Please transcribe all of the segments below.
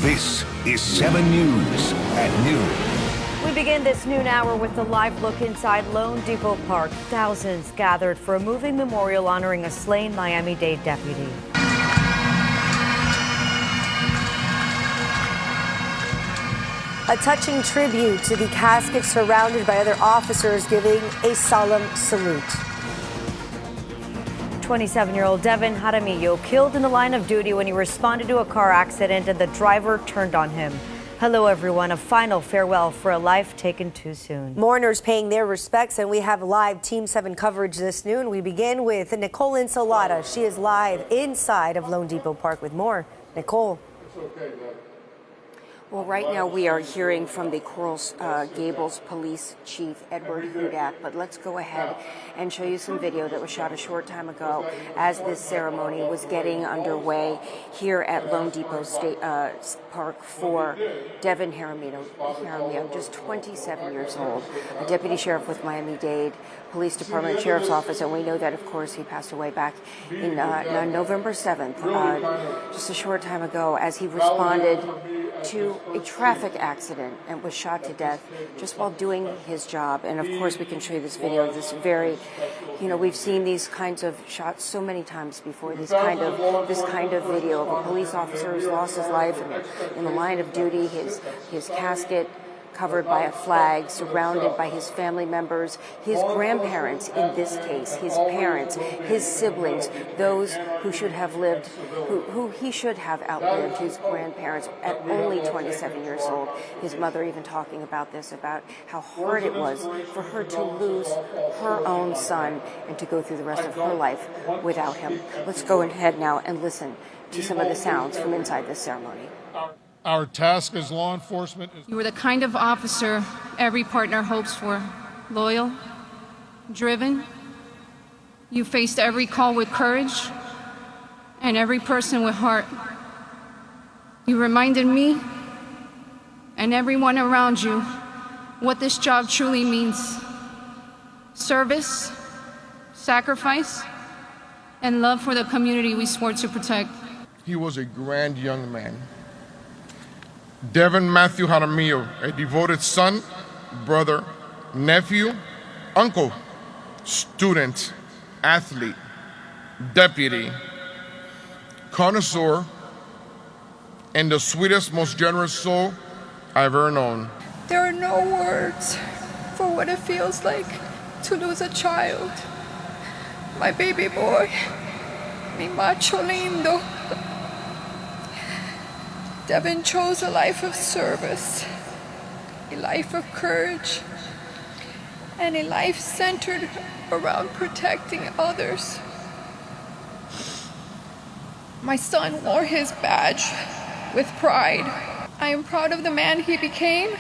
This is 7 News at noon. We begin this noon hour with a live look inside loanDepot Park. Thousands gathered for a moving memorial honoring a slain Miami-Dade deputy. A touching tribute to the casket surrounded by other officers giving a solemn salute. 27-year-old Devin Jaramillo killed in the line of duty when he responded to a car accident and the driver turned on him. Hello, everyone. A final farewell for a life taken too soon. Mourners paying their respects, and we have live Team 7 coverage this noon. We begin with Nicole Ensalada. She is live inside of loanDepot Park with more. Nicole. It's okay, Dad. Well, right now we are hearing from the Coral Gables Police Chief, Edward Hudak, but let's go ahead and show you some video that was shot a short time ago as this ceremony was getting underway here at loanDepot State Park for Devin Jaramillo, just 27 years old, a deputy sheriff with Miami-Dade Police Department Sheriff's Office, and we know that, of course, he passed away back in November 7th, just a short time ago, as he responded to a traffic accident and was shot to death just while doing his job. And of course we can show you this video. This very, we've seen these kinds of shots so many times before. This kind of video of a police officer who's lost his life in the line of duty, his casket covered by a flag, surrounded by his family members, his grandparents in this case, his parents, his siblings, those who should have lived, who he should have outlived, his grandparents at only 27 years old. His mother even talking about this, about how hard it was for her to lose her own son and to go through the rest of her life without him. Let's go ahead now and listen to some of the sounds from inside this ceremony. Our task as law enforcement is... You were the kind of officer every partner hopes for. Loyal, driven. You faced every call with courage and every person with heart. You reminded me and everyone around you what this job truly means. Service, sacrifice, and love for the community we swore to protect. He was a grand young man. Devin Matthew Jaramillo, a devoted son, brother, nephew, uncle, student, athlete, deputy, connoisseur, and the sweetest, most generous soul I've ever known. There are no words for what it feels like to lose a child. My baby boy, mi macho lindo. Devin chose a life of service, a life of courage, and a life centered around protecting others. My son wore his badge with pride. I am proud of the man he became,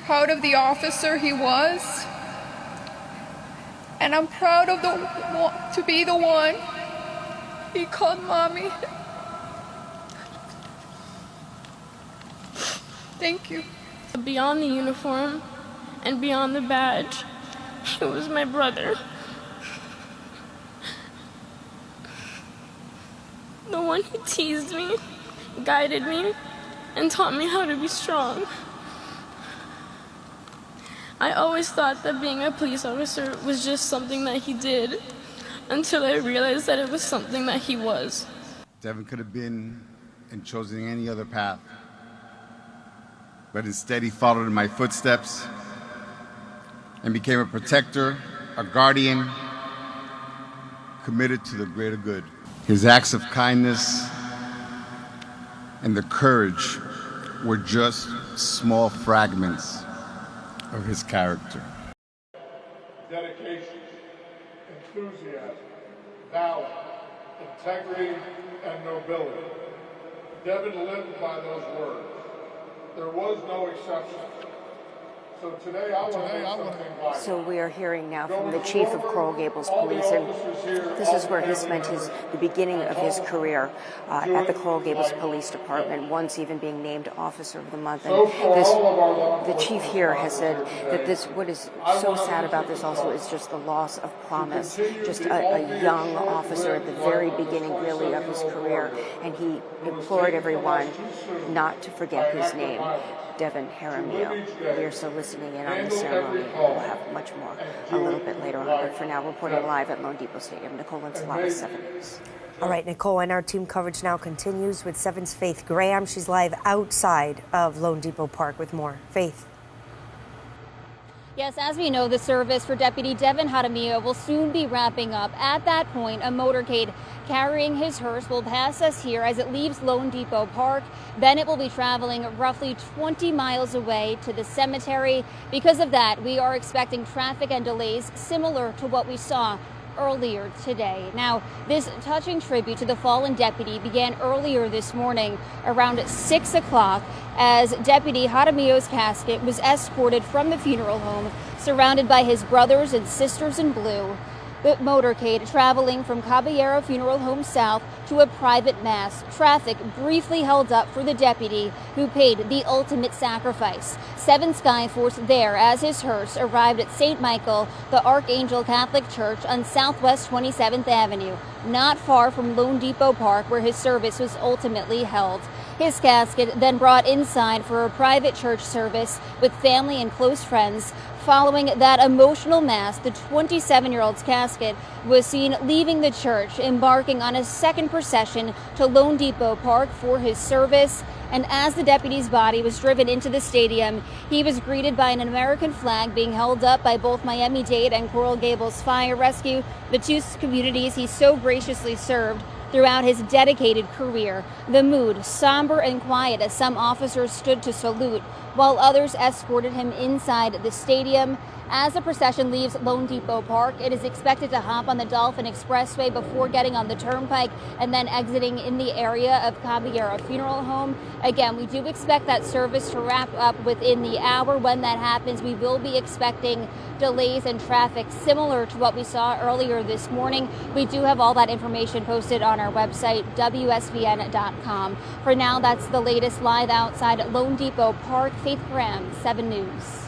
proud of the officer he was, and I'm proud of to be the one he called mommy. Thank you. Beyond the uniform and beyond the badge, he was my brother. The one who teased me, guided me, and taught me how to be strong. I always thought that being a police officer was just something that he did, until I realized that it was something that he was. Devin could have been and chosen any other path. But instead he followed in my footsteps and became a protector, a guardian, committed to the greater good. His acts of kindness and the courage were just small fragments of his character. Dedication, enthusiasm, valor, integrity, and nobility. Devin lived by those words. There was no exception. So we are hearing now from the chief of Coral Gables Police, and this is where he spent the beginning of his career at the Coral Gables Police Department, once even being named Officer of the Month. And the chief here has said that what is so sad about this also is just the loss of promise, just a young officer at the very beginning, really, of his career, and he implored everyone not to forget his name, Devin Jaramillo. We are still listening in on the ceremony, and we'll have much more a little bit later on. But for now, reporting live at loanDepot Stadium, Nicole Insalata, 7 News. All right, Nicole, and our team coverage now continues with 7's Faith Graham. She's live outside of loanDepot Park with more. Faith. Yes, as we know, the service for Deputy Devin Jaramillo will soon be wrapping up. At that point, a motorcade carrying his hearse will pass us here as it leaves loanDepot Park. Then it will be traveling roughly 20 miles away to the cemetery. Because of that, we are expecting traffic and delays similar to what we saw earlier today. Now, this touching tribute to the fallen deputy began earlier this morning around 6 o'clock as Deputy Jaramillo's casket was escorted from the funeral home, surrounded by his brothers and sisters in blue. The motorcade traveling from Caballero Funeral Home South to a private mass. Traffic briefly held up for the deputy who paid the ultimate sacrifice. 7 Skyforce there as his hearse arrived at St. Michael, the Archangel Catholic Church on Southwest 27th Avenue, not far from loanDepot Park where his service was ultimately held. His casket then brought inside for a private church service with family and close friends. Following that emotional mass, the 27-year-old's casket was seen leaving the church, embarking on a second procession to loanDepot Park for his service. And as the deputy's body was driven into the stadium, he was greeted by an American flag being held up by both Miami-Dade and Coral Gables Fire Rescue, the two communities he so graciously served throughout his dedicated career. The mood somber and quiet as some officers stood to salute, while others escorted him inside the stadium. As the procession leaves loanDepot Park, it is expected to hop on the Dolphin Expressway before getting on the Turnpike and then exiting in the area of Caballero Funeral Home. Again, we do expect that service to wrap up within the hour. When that happens, we will be expecting delays and traffic similar to what we saw earlier this morning. We do have all that information posted on our website, WSVN.com. For now, that's the latest live outside loanDepot Park. Faith Graham, 7 News.